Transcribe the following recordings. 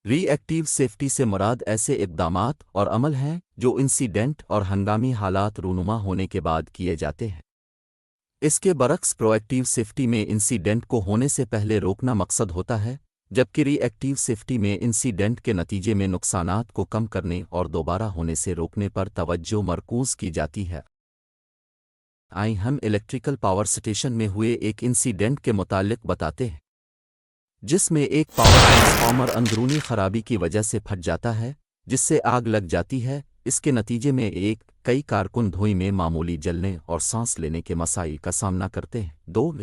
ری active safety سے مراد ایسے اقدامات اور عمل ہیں جو انسیڈنٹ اور ہنگامی حالات رونما ہونے کے بعد کیے جاتے ہیں۔ اس کے برعکس پرو ایکٹیو سیفٹی میں انسیڈنٹ کو ہونے سے پہلے روکنا مقصد ہوتا ہے، جبکہ ری ایکٹیو سیفٹی میں انسیڈنٹ کے نتیجے میں نقصانات کو کم کرنے اور دوبارہ ہونے سے روکنے پر توجہ مرکوز کی جاتی ہے۔ ہم الیکٹریکل پاور سٹیشن میں ہوئے ایک انسیڈنٹ کے متعلق بتاتے ہیں، جس میں ایک پاور ٹرانسفارمر اندرونی خرابی کی وجہ سے پھٹ جاتا ہے، جس سے آگ لگ جاتی ہے۔ اس کے نتیجے میں کئی کارکن دھوئیں میں معمولی جلنے اور سانس لینے کے مسائل کا سامنا کرتے ہیں۔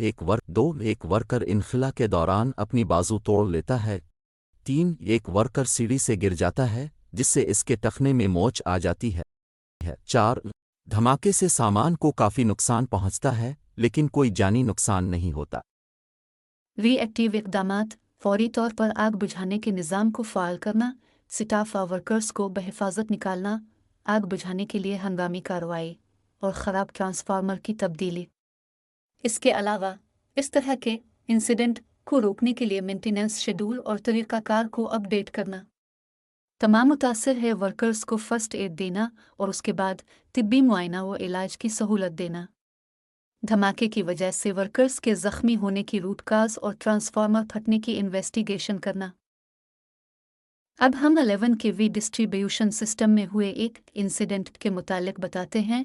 ایک ورکر انخلا کے دوران اپنی بازو توڑ لیتا ہے۔ ایک ورکر سیڑھی سے گر جاتا ہے، جس سے اس کے ٹخنے میں موچ آ جاتی ہے۔ دھماکے سے سامان کو کافی نقصان پہنچتا ہے، لیکن کوئی جانی نقصان نہیں ہوتا۔ ری ایکٹیو اقدامات: فوری طور پر آگ بجھانے کے نظام کو فعال کرنا، سٹاف اور ورکرز کو بحفاظت نکالنا، آگ بجھانے کے لیے ہنگامی کارروائی، اور خراب ٹرانسفارمر کی تبدیلی۔ اس کے علاوہ، اس طرح کے انسیڈنٹ کو روکنے کے لیے مینٹیننس شیڈول اور طریقہ کار کو اپ ڈیٹ کرنا۔ تمام متاثر ہے ورکرز کو فرسٹ ایڈ دینا اور اس کے بعد طبی معائنہ و علاج کی سہولت دینا۔ دھماکے کی وجہ سے ورکرز کے زخمی ہونے کی روٹ کاز اور ٹرانسفارمر پھٹنے کی انویسٹیگیشن کرنا۔ اب ہم 11 کے وی ڈسٹریبیوشن سسٹم میں ہوئے ایک انسیڈنٹ کے متعلق بتاتے ہیں،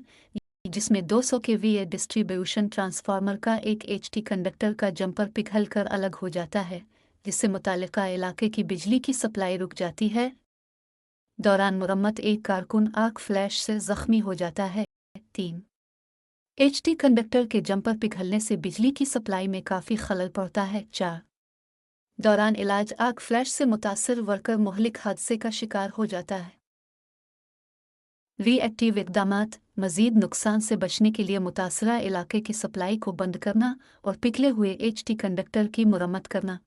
جس میں 200 کے وی ڈسٹریبیوشن ٹرانسفارمر کا ایک ایچ ٹی کنڈکٹر کا جمپر پگھل کر الگ ہو جاتا ہے، جس سے متعلقہ علاقے کی بجلی کی سپلائی رک جاتی ہے۔ دوران مرمت ایک کارکن آرک فلیش سے زخمی ہو جاتا ہے۔ 3 ایچ ٹی کنڈکٹر کے جمپر پگھلنے سے بجلی کی سپلائی میں کافی خلل پڑتا ہے۔ 4 دوران علاج آرک فلیش سے متاثر ورکر مہلک حادثے کا شکار ہو جاتا ہے۔ ری ایکٹیو اقدامات: مزید نقصان سے بچنے کے لیے متاثرہ علاقے کی سپلائی کو بند کرنا اور پگھلے ہوئے ایچ ٹی کنڈکٹر کی مرمت کرنا۔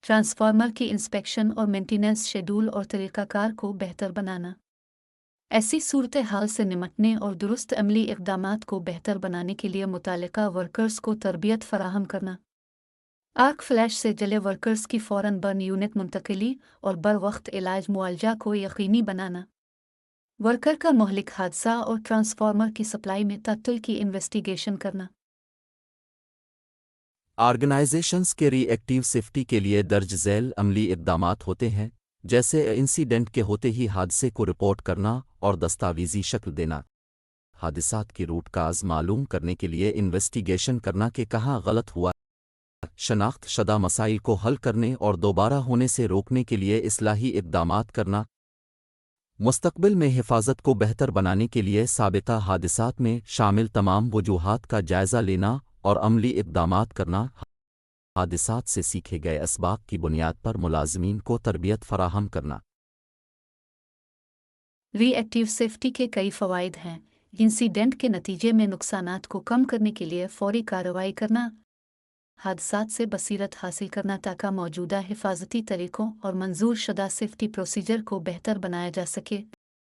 ٹرانسفارمر کی انسپیکشن اور مینٹیننس شیڈول اور طریقہ کار کو بہتر بنانا۔ ایسی صورتحال سے نمٹنے اور درست عملی اقدامات کو بہتر بنانے کے لیے متعلقہ ورکرز کو تربیت فراہم کرنا۔ آرک فلیش سے جلے ورکرز کی فوراً برن یونٹ منتقلی اور بروقت علاج معالجہ کو یقینی بنانا۔ ورکر کا مہلک حادثہ اور ٹرانسفارمر کی سپلائی میں تعطل کی انویسٹیگیشن کرنا۔ آرگنائزیشنز کے ری ایکٹیو سیفٹی کے لیے درج ذیل عملی اقدامات ہوتے ہیں، جیسے انسیڈنٹ کے ہوتے ہی حادثے کو رپورٹ کرنا اور دستاویزی شکل دینا، حادثات کی روٹ کاز معلوم کرنے کے لیے انویسٹیگیشن کرنا کہ کہاں غلط ہوا، شناخت شدہ مسائل کو حل کرنے اور دوبارہ ہونے سے روکنے کے لیے اصلاحی اقدامات کرنا، مستقبل میں حفاظت کو بہتر بنانے کے لیے سابقہ حادثات میں شامل تمام وجوہات کا جائزہ لینا اور عملی اقدامات کرنا، حادثات سے سیکھے گئے اسباق کی بنیاد پر ملازمین کو تربیت فراہم کرنا۔ ری ایکٹیو سیفٹی کے کئی فوائد ہیں۔ انسیڈنٹ کے نتیجے میں نقصانات کو کم کرنے کے لیے فوری کارروائی کرنا، حادثات سے بصیرت حاصل کرنا تاکہ موجودہ حفاظتی طریقوں اور منظور شدہ سیفٹی پروسیجر کو بہتر بنایا جا سکے،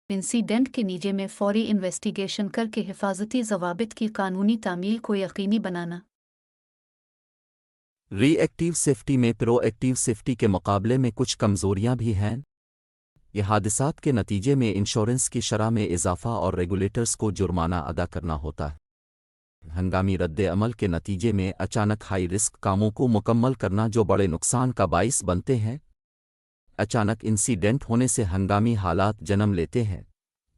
انسیڈنٹ کے نتیجے میں فوری انویسٹیگیشن کر کے حفاظتی ضوابط کی قانونی تعمیل کو یقینی بنانا۔ ری ایکٹیو سیفٹی میں پرو ایکٹیو سیفٹی کے مقابلے میں کچھ کمزوریاں بھی ہیں۔ یہ حادثات کے نتیجے میں انشورنس کی شرح میں اضافہ اور ریگولیٹرز کو جرمانہ ادا کرنا ہوتا ہے۔ ہنگامی رد عمل کے نتیجے میں اچانک ہائی رسک کاموں کو مکمل کرنا جو بڑے نقصان کا باعث بنتے ہیں۔ اچانک انسیڈنٹ ہونے سے ہنگامی حالات جنم لیتے ہیں،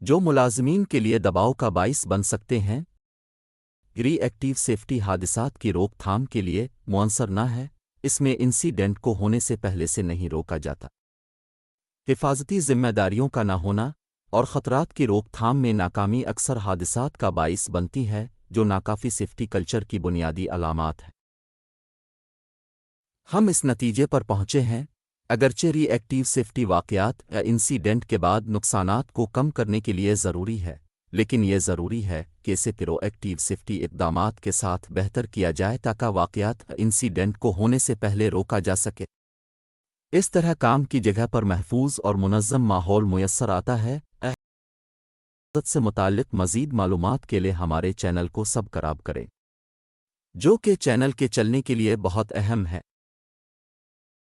جو ملازمین کے لیے دباؤ کا باعث بن سکتے ہیں۔ ری ایکٹیو سیفٹی حادثات کی روک تھام کے لیے مؤثر نہ ہے، اس میں انسیڈنٹ کو ہونے سے پہلے سے نہیں روکا جاتا۔ حفاظتی ذمہ داریوں کا نہ ہونا اور خطرات کی روک تھام میں ناکامی اکثر حادثات کا باعث بنتی ہے، جو ناکافی سیفٹی کلچر کی بنیادی علامات ہیں۔ ہم اس نتیجے پر پہنچے ہیں، اگرچہ ری ایکٹیو سیفٹی واقعات یا انسیڈنٹ کے بعد نقصانات کو کم کرنے کے لیے ضروری ہے، لیکن یہ ضروری ہے کہ اسے پرو ایکٹیو سیفٹی اقدامات کے ساتھ بہتر کیا جائے تاکہ واقعات یا انسیڈنٹ کو ہونے سے پہلے روکا جا سکے۔ اس طرح کام کی جگہ پر محفوظ اور منظم ماحول میسر آتا ہے۔ حفاظت سے متعلق مزید معلومات کے لیے ہمارے چینل کو سبسکرائب کریں، جو کہ چینل کے چلنے کے لیے بہت اہم ہے۔